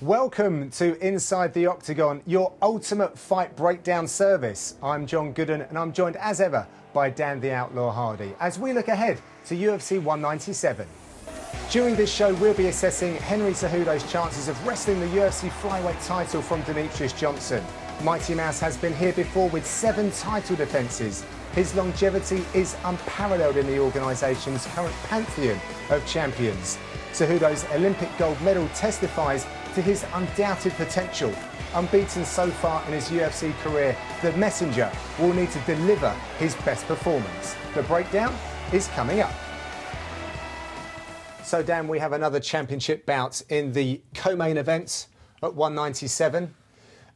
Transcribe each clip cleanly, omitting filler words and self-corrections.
Welcome to Inside The Octagon, your ultimate fight breakdown service. I'm John Gooden and I'm joined as ever by Dan the Outlaw Hardy as we look ahead to UFC 197. During this show we'll be assessing Henry Cejudo's chances of wresting the UFC Flyweight title from Demetrious Johnson. Mighty Mouse has been here before with 7 title defences. His longevity is unparalleled in the organisation's current pantheon of champions. Cejudo's Olympic gold medal testifies to his undoubted potential. Unbeaten so far in his UFC career, the messenger will need to deliver his best performance. The breakdown is coming up. So Dan, we have another championship bout in the co-main event at 197.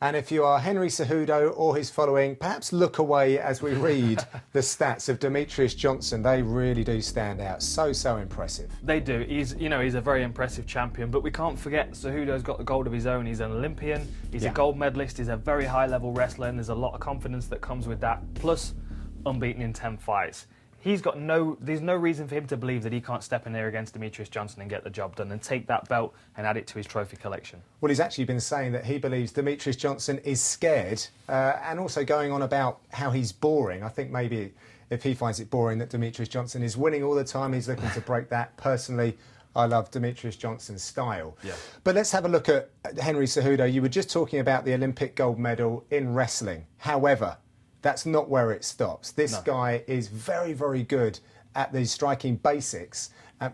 And if you are Henry Cejudo or his following, perhaps look away as we read the stats of Demetrious Johnson. They really do stand out. So impressive. They do. He's a very impressive champion, but we can't forget Cejudo's got the gold of his own. He's an Olympian, he's a gold medalist, he's a very high level wrestler, and there's a lot of confidence that comes with that. Plus, unbeaten in 10 fights. There's no reason for him to believe that he can't step in there against Demetrious Johnson and get the job done and take that belt and add it to his trophy collection. Well, he's actually been saying that he believes Demetrious Johnson is scared and also going on about how he's boring. I think maybe if he finds it boring that Demetrious Johnson is winning all the time, he's looking to break that. Personally, I love Demetrious Johnson's style. Yeah. But let's have a look at Henry Cejudo. You were just talking about the Olympic gold medal in wrestling. However, that's not where it stops. This guy is very good at the striking basics,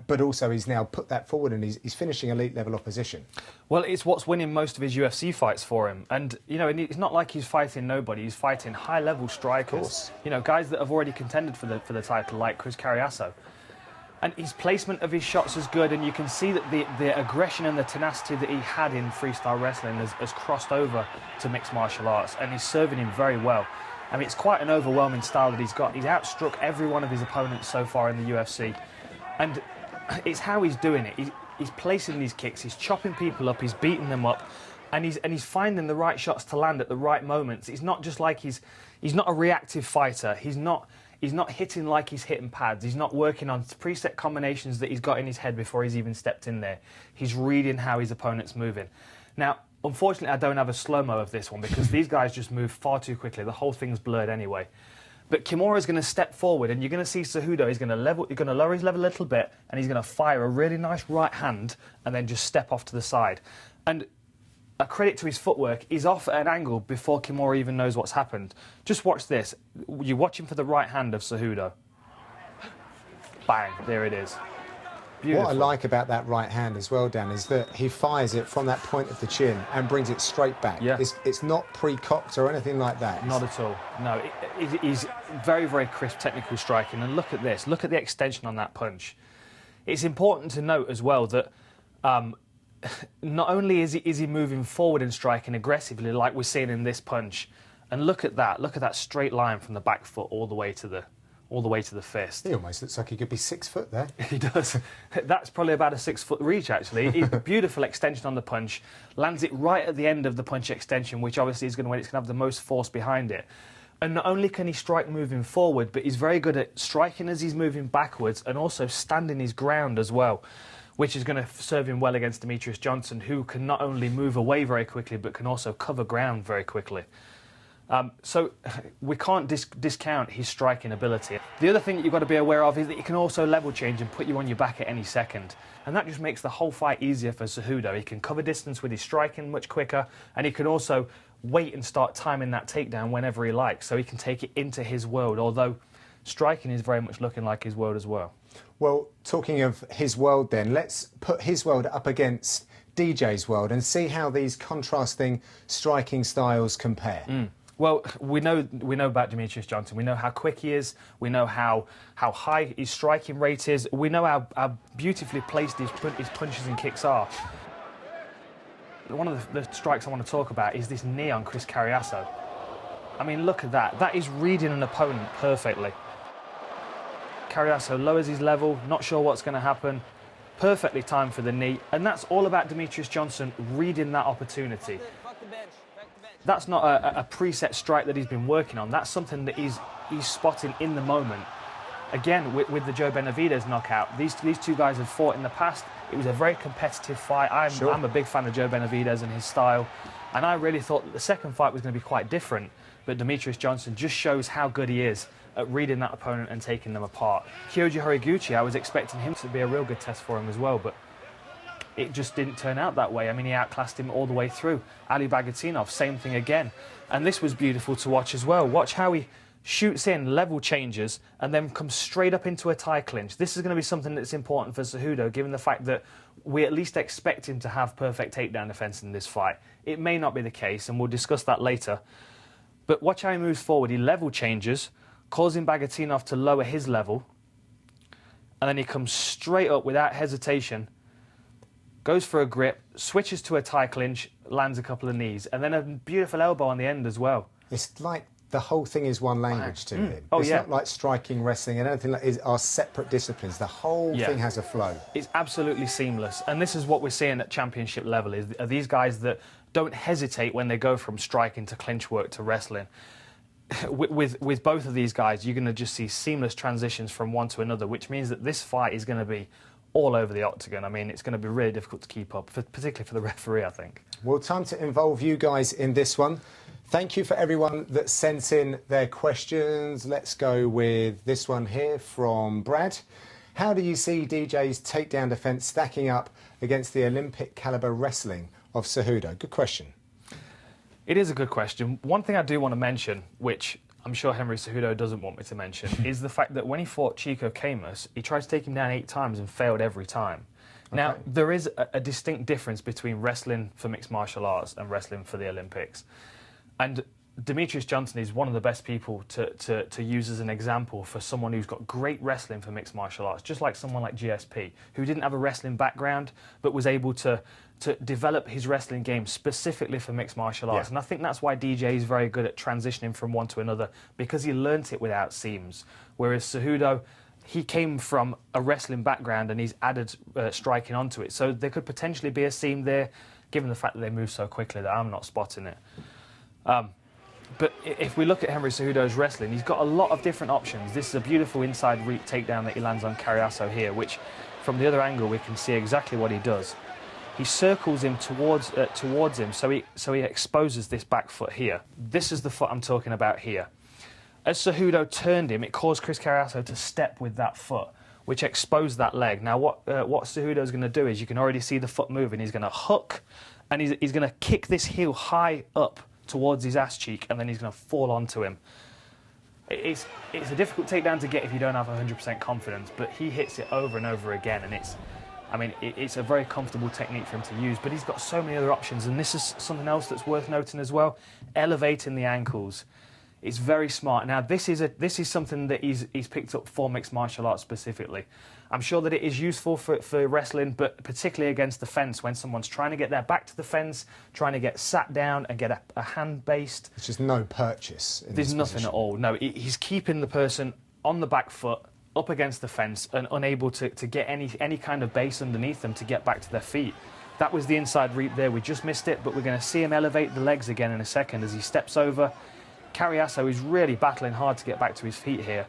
but also he's now put that forward and he's finishing elite level opposition. Well, it's what's winning most of his UFC fights for him. And, it's not like he's fighting nobody. He's fighting high level strikers. Guys that have already contended for the title, like Chris Carriasso. And his placement of his shots is good, and you can see that the aggression and the tenacity that he had in freestyle wrestling has crossed over to mixed martial arts, and he's serving him very well. I mean, it's quite an overwhelming style that he's got. He's outstruck every one of his opponents so far in the UFC. And it's how he's doing it. He's placing these kicks, he's chopping people up, he's beating them up, and he's finding the right shots to land at the right moments. It's not just like he's not a reactive fighter. He's not hitting like he's hitting pads. He's not working on preset combinations that he's got in his head before he's even stepped in there. He's reading how his opponent's moving. Now, unfortunately, I don't have a slow-mo of this one because these guys just move far too quickly. The whole thing's blurred anyway. But Kimura's going to step forward, and you're going to see Cejudo. He's going to lower his level a little bit, and he's going to fire a really nice right hand, and then just step off to the side. And a credit to his footwork, he's off at an angle before Kimura even knows what's happened. Just watch this. You're watching for the right hand of Cejudo. Bang! There it is. Beautiful. What I like about that right hand as well, Dan, is that he fires it from that point of the chin and brings it straight back. Yeah. It's not pre-cocked or anything like that. Not at all. No, he's very crisp technical striking. And look at this. Look at the extension on that punch. It's important to note as well that not only is he moving forward and striking aggressively like we're seeing in this punch, and look at that straight line from the back foot all the way to the fist. He almost looks like he could be 6 foot there. He does. That's probably about a 6 foot reach, actually. Beautiful extension on the punch. Lands it right at the end of the punch extension, which obviously is going to have the most force behind it. And not only can he strike moving forward, but he's very good at striking as he's moving backwards and also standing his ground as well, which is going to serve him well against Demetrious Johnson, who can not only move away very quickly, but can also cover ground very quickly. So we can't discount his striking ability. The other thing that you've got to be aware of is that he can also level change and put you on your back at any second. And that just makes the whole fight easier for Cejudo. He can cover distance with his striking much quicker, and he can also wait and start timing that takedown whenever he likes, so he can take it into his world, although striking is very much looking like his world as well. Well, talking of his world then, let's put his world up against DJ's world and see how these contrasting striking styles compare. Well, we know about Demetrious Johnson. We know how quick he is. We know how high his striking rate is. We know how beautifully placed his punches and kicks are. One of the strikes I want to talk about is this knee on Chris Carriasso. I mean, look at that. That is reading an opponent perfectly. Carriasso lowers his level, not sure what's going to happen. Perfectly timed for the knee. And that's all about Demetrious Johnson reading that opportunity. That's not a preset strike that he's been working on. That's something that he's spotting in the moment. Again, with the Joe Benavidez knockout, these two guys have fought in the past. It was a very competitive fight. I'm a big fan of Joe Benavidez and his style, and I really thought that the second fight was going to be quite different. But Demetrious Johnson just shows how good he is at reading that opponent and taking them apart. Kyoji Horiguchi, I was expecting him to be a real good test for him as well, but it just didn't turn out that way. I mean, he outclassed him all the way through. Ali Bagatinov, same thing again. And this was beautiful to watch as well. Watch how he shoots in, level changes, and then comes straight up into a tie clinch. This is going to be something that's important for Cejudo, given the fact that we at least expect him to have perfect takedown defense in this fight. It may not be the case, and we'll discuss that later. But watch how he moves forward. He level changes, causing Bagatinov to lower his level, and then he comes straight up without hesitation, goes for a grip, switches to a tie clinch, lands a couple of knees, and then a beautiful elbow on the end as well. It's like the whole thing is one language to him. Oh, it's yeah. not like striking, wrestling, and anything like it are separate disciplines. The whole thing has a flow. It's absolutely seamless, and this is what we're seeing at championship level, are these guys that don't hesitate when they go from striking to clinch work to wrestling. With both of these guys, you're going to just see seamless transitions from one to another, which means that this fight is going to be all over the octagon. I mean, it's going to be really difficult to keep up, particularly for the referee, I think. Well, time to involve you guys in this one. Thank you for everyone that sent in their questions. Let's go with this one here from Brad. How do you see DJ's takedown defence stacking up against the Olympic caliber wrestling of Cejudo? Good question. It is a good question. One thing I do want to mention, which I'm sure Henry Cejudo doesn't want me to mention, is the fact that when he fought Chico Camus, he tried to take him down 8 times and failed every time. Now, there is a distinct difference between wrestling for mixed martial arts and wrestling for the Olympics. And Demetrious Johnson is one of the best people to use as an example for someone who's got great wrestling for mixed martial arts, just like someone like GSP, who didn't have a wrestling background, but was able to develop his wrestling game specifically for mixed martial arts. And I think that's why DJ is very good at transitioning from one to another, because he learnt it without seams. Whereas Cejudo, he came from a wrestling background and he's added striking onto it. So there could potentially be a seam there, given the fact that they move so quickly that I'm not spotting it. But if we look at Henry Cejudo's wrestling, he's got a lot of different options. This is a beautiful inside reap takedown that he lands on Carriasso here, which from the other angle we can see exactly what he does. He circles him towards him, so he exposes this back foot here. This is the foot I'm talking about here. As Cejudo turned him, it caused Chris Carriasso to step with that foot, which exposed that leg. Now, what Cejudo's going to do is, you can already see the foot moving. He's going to hook, and he's going to kick this heel high up towards his ass cheek, and then he's going to fall onto him. It's a difficult takedown to get if you don't have 100% confidence, but he hits it over and over again, and it's a very comfortable technique for him to use, but he's got so many other options, and this is something else that's worth noting as well, elevating the ankles. It's very smart. Now, this is something that he's picked up for mixed martial arts specifically. I'm sure that it is useful for wrestling, but particularly against the fence, when someone's trying to get their back to the fence, trying to get sat down and get a hand based. There's just no purchase in There's this nothing position at all. No, he's keeping the person on the back foot, up against the fence, and unable to get any kind of base underneath them to get back to their feet. That was the inside reap there. We just missed it, but we're going to see him elevate the legs again in a second as he steps over. Carriasso is really battling hard to get back to his feet here,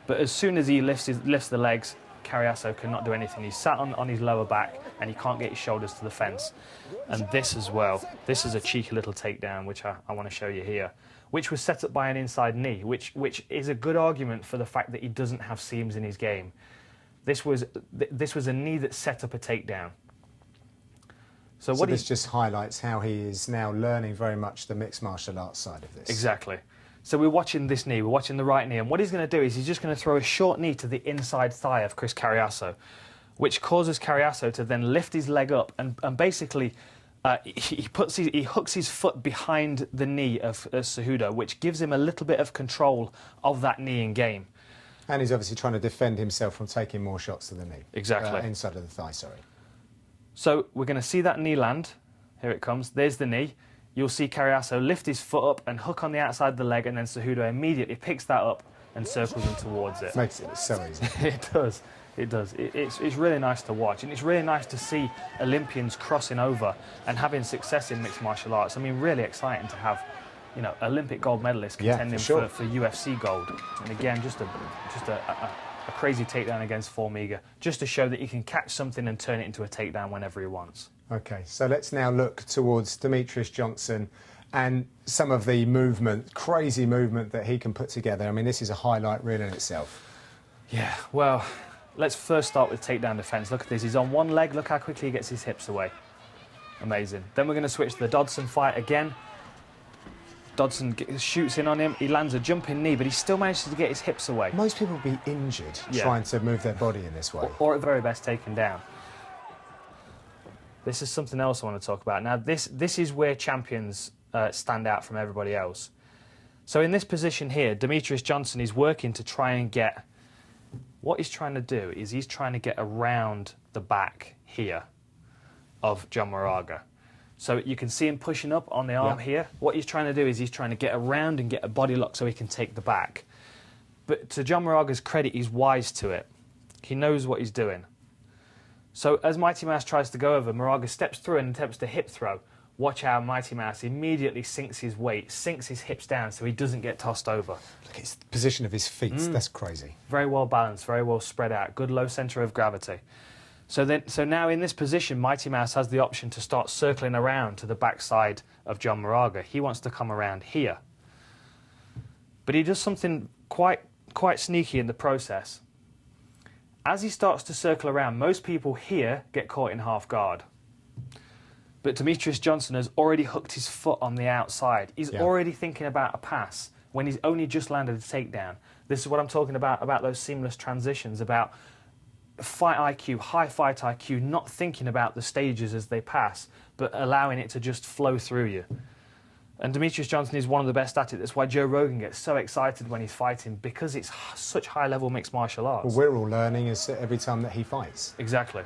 but as soon as he lifts the legs, Carriasso cannot do anything. He's sat on his lower back and he can't get his shoulders to the fence. And this as well, this is a cheeky little takedown which I want to show you here, which was set up by an inside knee, which is a good argument for the fact that he doesn't have seams in his game. This was a knee that set up a takedown. So this just highlights how he is now learning very much the mixed martial arts side of this. Exactly. So we're watching this knee, we're watching the right knee, and what he's going to do is he's just going to throw a short knee to the inside thigh of Chris Carriasso, which causes Carriasso to then lift his leg up and basically he hooks his foot behind the knee of Cejudo, which gives him a little bit of control of that knee in game. And he's obviously trying to defend himself from taking more shots to the knee. Exactly. Inside of the thigh, sorry. So we're going to see that knee land. Here it comes. There's the knee. You'll see Carriasso lift his foot up and hook on the outside of the leg, and then Cejudo immediately picks that up and circles him towards it. Makes it look so easy. It does. It does. It's really nice to watch, and it's really nice to see Olympians crossing over and having success in mixed martial arts. I mean, really exciting to have, Olympic gold medalists contending for UFC gold. And again, just a a crazy takedown against Formiga, just to show that he can catch something and turn it into a takedown whenever he wants. Okay, so let's now look towards Demetrious Johnson and some of the movement, crazy movement that he can put together. I mean, this is a highlight reel in itself. Yeah, well, let's first start with takedown defence. Look at this. He's on one leg. Look how quickly he gets his hips away. Amazing. Then we're going to switch to the Dodson fight again. Dodson shoots in on him. He lands a jumping knee, but he still manages to get his hips away. Most people would be injured trying to move their body in this way. Or at the very best, taken down. This is something else I want to talk about. Now, this is where champions stand out from everybody else. So in this position here, Demetrious Johnson is working to try and get... What he's trying to do is he's trying to get around the back here of John Moraga. So you can see him pushing up on the arm here. What he's trying to do is he's trying to get around and get a body lock so he can take the back. But to John Moraga's credit, he's wise to it. He knows what he's doing. So as Mighty Mouse tries to go over, Moraga steps through and attempts to hip throw. Watch how Mighty Mouse immediately sinks his weight, sinks his hips down so he doesn't get tossed over. Look at the position of his feet. That's crazy. Very well balanced, very well spread out. Good low centre of gravity. So now in this position, Mighty Mouse has the option to start circling around to the backside of John Moraga. He wants to come around here. But he does something quite sneaky in the process. As he starts to circle around, most people here get caught in half guard. But Demetrious Johnson has already hooked his foot on the outside. He's already thinking about a pass when he's only just landed a takedown. This is what I'm talking about those seamless transitions, about fight IQ, high fight IQ, not thinking about the stages as they pass, but allowing it to just flow through you. And Demetrious Johnson is one of the best at it. That's why Joe Rogan gets so excited when he's fighting, because it's such high-level mixed martial arts. Well, we're all learning every time that he fights. Exactly.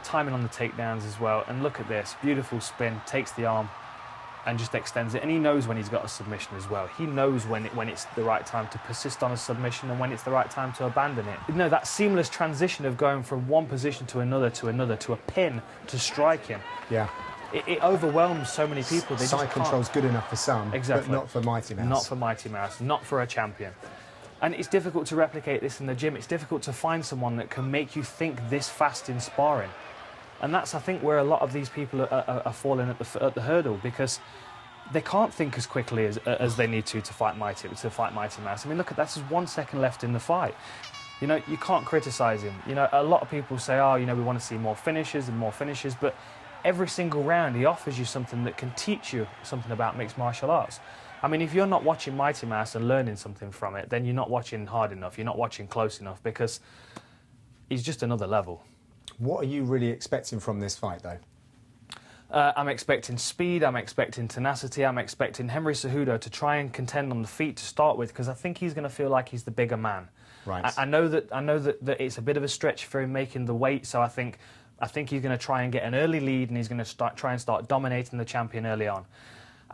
Timing on the takedowns as well. And look at this. Beautiful spin, takes the arm and just extends it. And he knows when he's got a submission as well. He knows when it's the right time to persist on a submission and when it's the right time to abandon it. You know, that seamless transition of going from one position to another, to a pin, to striking. Yeah. It overwhelms so many people. They Side control's good enough for some, but not for Mighty Mouse. Not for Mighty Mouse, not for a champion. And it's difficult to replicate this in the gym. It's difficult to find someone that can make you think this fast in sparring. And that's, I think, where a lot of these people are falling at the hurdle, because they can't think as quickly as they need to fight Mighty Mouse. I mean, look at that. There's 1 second left in the fight. You know, you can't criticise him. You know, a lot of people say, oh, you know, we want to see more finishes and more finishes, but every single round he offers you something that can teach you something about mixed martial arts. I mean, if you're not watching Mighty Mouse and learning something from it, then you're not watching hard enough, you're not watching close enough, because he's just another level. What are you really expecting from this fight, though? I'm expecting speed, I'm expecting tenacity, I'm expecting Henry Cejudo to try and contend on the feet to start with, because I think he's going to feel like he's the bigger man. Right. I know that it's a bit of a stretch for him making the weight, so I think he's going to try and get an early lead, and he's going to try and start dominating the champion early on.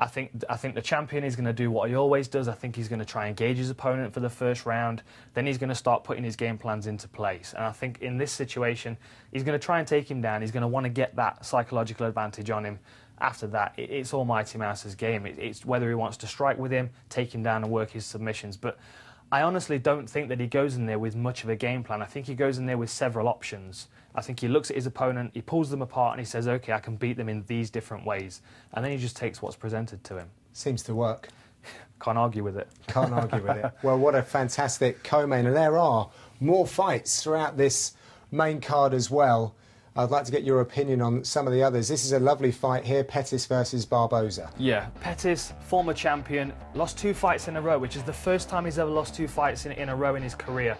I think the champion is going to do what he always does. I think he's going to try and gauge his opponent for the first round. Then he's going to start putting his game plans into place. And I think in this situation, he's going to try and take him down. He's going to want to get that psychological advantage on him. After that, it's all Mighty Mouse's game. It's whether he wants to strike with him, take him down and work his submissions. But I honestly don't think that he goes in there with much of a game plan. I think he goes in there with several options. I think he looks at his opponent, he pulls them apart and he says, OK, I can beat them in these different ways. And then he just takes what's presented to him. Seems to work. Can't argue with it. Can't argue with it. Well, what a fantastic co-main. And there are more fights throughout this main card as well. I'd like to get your opinion on some of the others. This is a lovely fight here, Pettis versus Barboza. Yeah, Pettis, former champion, lost 2 fights in a row, which is the first time he's ever lost 2 fights in a row in his career.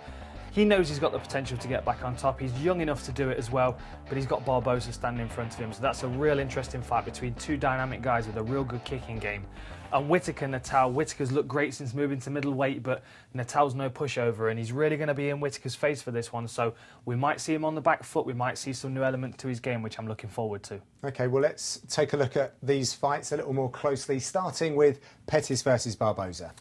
He knows he's got the potential to get back on top. He's young enough to do it as well, but he's got Barboza standing in front of him. So that's a real interesting fight between 2 dynamic guys with a real good kicking game. And Whitaker, Natal. Whitaker's looked great since moving to middleweight, but Natal's no pushover, and he's really going to be in Whitaker's face for this one. So we might see him on the back foot. We might see some new element to his game, which I'm looking forward to. OK, well, let's take a look at these fights a little more closely, starting with Pettis versus Barboza.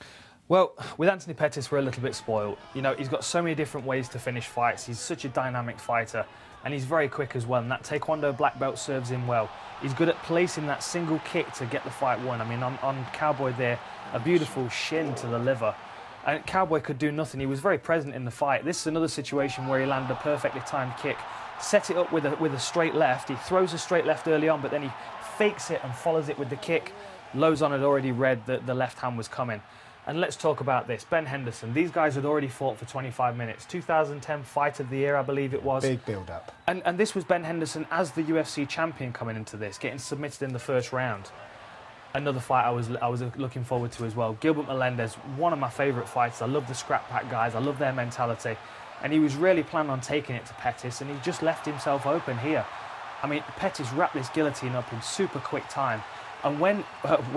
Well, with Anthony Pettis, we're a little bit spoiled. You know, he's got so many different ways to finish fights. He's such a dynamic fighter, and he's very quick as well, and that Taekwondo black belt serves him well. He's good at placing that single kick to get the fight won. I mean, on Cowboy there, a beautiful shin to the liver. And Cowboy could do nothing. He was very present in the fight. This is another situation where he landed a perfectly timed kick, set it up with a straight left. He throws a straight left early on, but then he fakes it and follows it with the kick. Lozon had already read that the left hand was coming. And let's talk about this. Ben Henderson, these guys had already fought for 25 minutes. 2010 Fight of the Year, I believe it was. Big build-up. And this was Ben Henderson as the UFC champion coming into this, getting submitted in the first round. Another fight I was looking forward to as well. Gilbert Melendez, one of my favourite fighters. I love the scrap pack guys. I love their mentality. And he was really planning on taking it to Pettis, and he just left himself open here. I mean, Pettis wrapped this guillotine up in super quick time. And when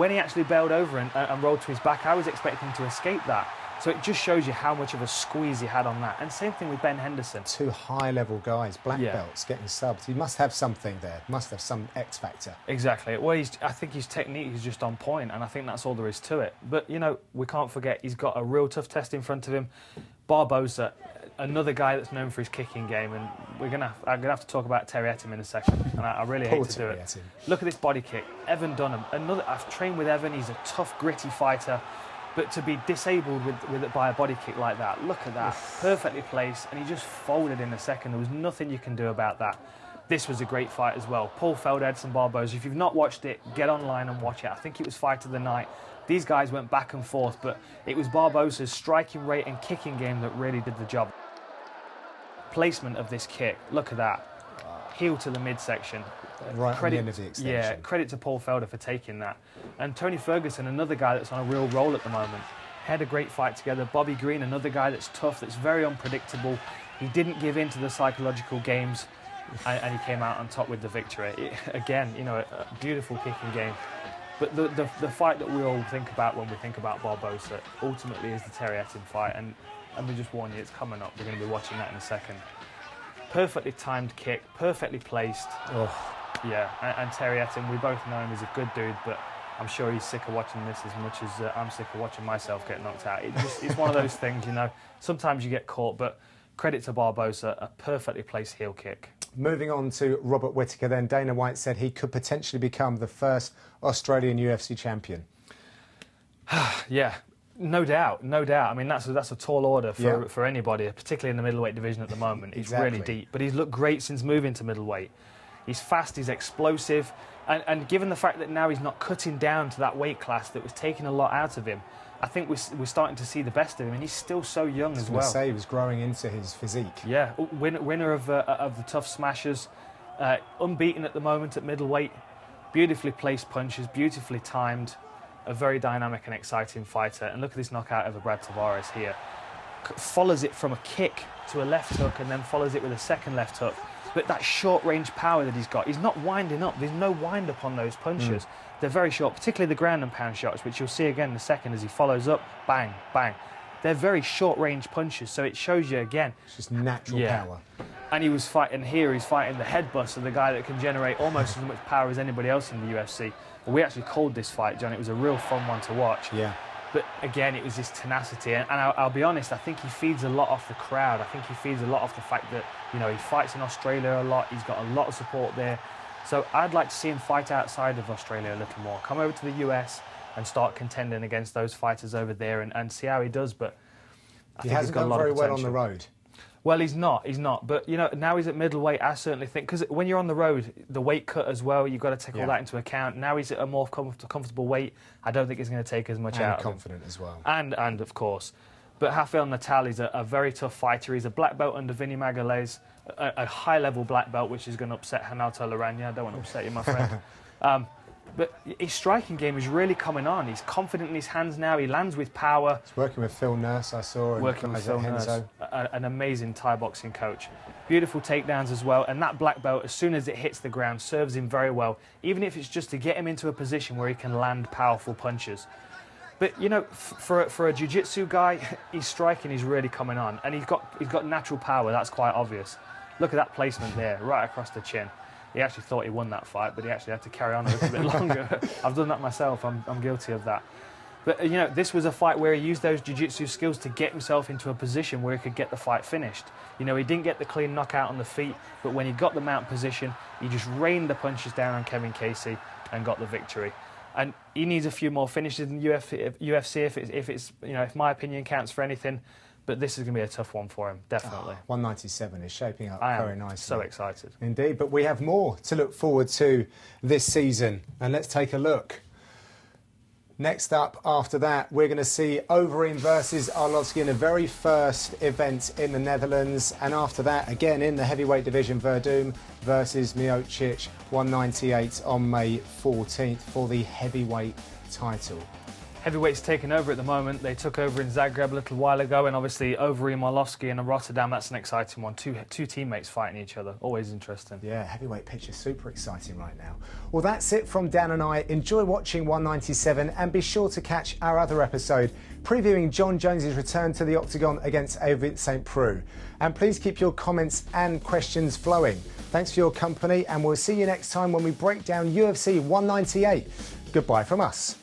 he actually bailed over and rolled to his back, I was expecting him to escape that. So it just shows you how much of a squeeze he had on that. And same thing with Ben Henderson. Two high-level guys, black belts, getting subs. He must have something there. Must have some X factor. Exactly. Well, I think his technique is just on point, and I think that's all there is to it. But, you know, we can't forget he's got a real tough test in front of him. Barboza, another guy that's known for his kicking game, and I'm gonna have to talk about Terry Etim in a second, and I really hate to do it. Look at this body kick. Evan Dunham, I've trained with Evan. He's a tough, gritty fighter. But to be disabled by a body kick like that, look at that, perfectly placed, and he just folded in a second. There was nothing you can do about that. This was a great fight as well. Paul Feld, Edson Barboza. If you've not watched it, get online and watch it. I think it was Fight of the Night. These guys went back and forth, but it was Barboza's striking rate and kicking game that really did the job. Placement of this kick, look at that. Heel to the midsection. Right on the end of the extension. Yeah, credit to Paul Felder for taking that. And Tony Ferguson, another guy that's on a real roll at the moment. Had a great fight together. Bobby Green, another guy that's tough, that's very unpredictable. He didn't give in to the psychological games, and he came out on top with the victory. Again, you know, a beautiful kicking game. But the fight that we all think about when we think about Barboza ultimately is the Terry Etim fight, and we just warn you, it's coming up. We're going to be watching that in a second. Perfectly timed kick, perfectly placed. Oh. Yeah, and Terry Etim, we both know him as a good dude, but I'm sure he's sick of watching this as much as I'm sick of watching myself get knocked out. It's one of those things, you know. Sometimes you get caught, but credit to Barboza, a perfectly placed heel kick. Moving on to Robert Whitaker then, Dana White said he could potentially become the first Australian UFC champion. Yeah, no doubt, no doubt. I mean, that's a tall order for anybody, particularly in the middleweight division at the moment. It's really deep, but he's looked great since moving to middleweight. He's fast, he's explosive, and given the fact that now he's not cutting down to that weight class that was taking a lot out of him, I think we're starting to see the best of him, and he's still so young as well. I was going to say, he was growing into his physique. Yeah, winner of the Tough Smashers, unbeaten at the moment at middleweight, beautifully placed punches, beautifully timed, a very dynamic and exciting fighter. And look at this knockout over Brad Tavares here. Follows it from a kick to a left hook and then follows it with a second left hook. But that short-range power that he's not winding up. There's no wind-up on those punches. They're very short, particularly the ground and pound shots, which you'll see again in a second as he follows up, bang, bang. They're very short-range punches, so it shows you again. It's just natural power. And he's fighting the head bust of the guy that can generate almost as much power as anybody else in the UFC. Well, we actually called this fight, John. It was a real fun one to watch. Yeah. But again, it was this tenacity, and I'll be honest, I think he feeds a lot off the crowd. I think he feeds a lot off the fact that, you know, he fights in Australia a lot. He's got a lot of support there. So I'd like to see him fight outside of Australia a little more. Come over to the US and start contending against those fighters over there and see how he does. But I think he's got a lot of potential. He hasn't done very well on the road. Well, he's not. But, you know, now he's at middleweight, I certainly think, because when you're on the road, the weight cut as well, you've got to take all that into account. Now he's at a more comfortable weight. I don't think he's going to take as much out of him. And confident as well. And of course. But Rafael Natal is a very tough fighter. He's a black belt under Vinny Magalhães, a high-level black belt, which is going to upset Renato Laranja. I don't want to upset you, my friend. But his striking game is really coming on. He's confident in his hands now. He lands with power. He's working with Phil Nurse, I saw. Working with Phil Nurse, an amazing Thai boxing coach. Beautiful takedowns as well. And that black belt, as soon as it hits the ground, serves him very well, even if it's just to get him into a position where he can land powerful punches. But, you know, for a jiu-jitsu guy, his striking is really coming on. And he's got natural power. That's quite obvious. Look at that placement there, right across the chin. He actually thought he won that fight, but he actually had to carry on a little bit longer. I've done that myself. I'm guilty of that. But, you know, this was a fight where he used those jiu-jitsu skills to get himself into a position where he could get the fight finished. You know, he didn't get the clean knockout on the feet, but when he got the mount position, he just rained the punches down on Kevin Casey and got the victory. And he needs a few more finishes in UFC if my opinion counts for anything. But this is going to be a tough one for him, definitely. 197 is shaping up very nicely. So excited. Indeed, but we have more to look forward to this season. And let's take a look. Next up, after that, we're going to see Overeem versus Arlovski in the very first event in the Netherlands. And after that, again in the heavyweight division, Verdum versus Miocic, 198 on May 14th for the heavyweight title. Heavyweight's taken over at the moment. They took over in Zagreb a little while ago, and obviously Overeem, Arlovski in Rotterdam, that's an exciting one. Two teammates fighting each other, always interesting. Yeah, heavyweight picture, super exciting right now. Well, that's it from Dan and I. Enjoy watching 197 and be sure to catch our other episode previewing John Jones's return to the Octagon against Avit St. Preux. And please keep your comments and questions flowing. Thanks for your company, and we'll see you next time when we break down UFC 198. Goodbye from us.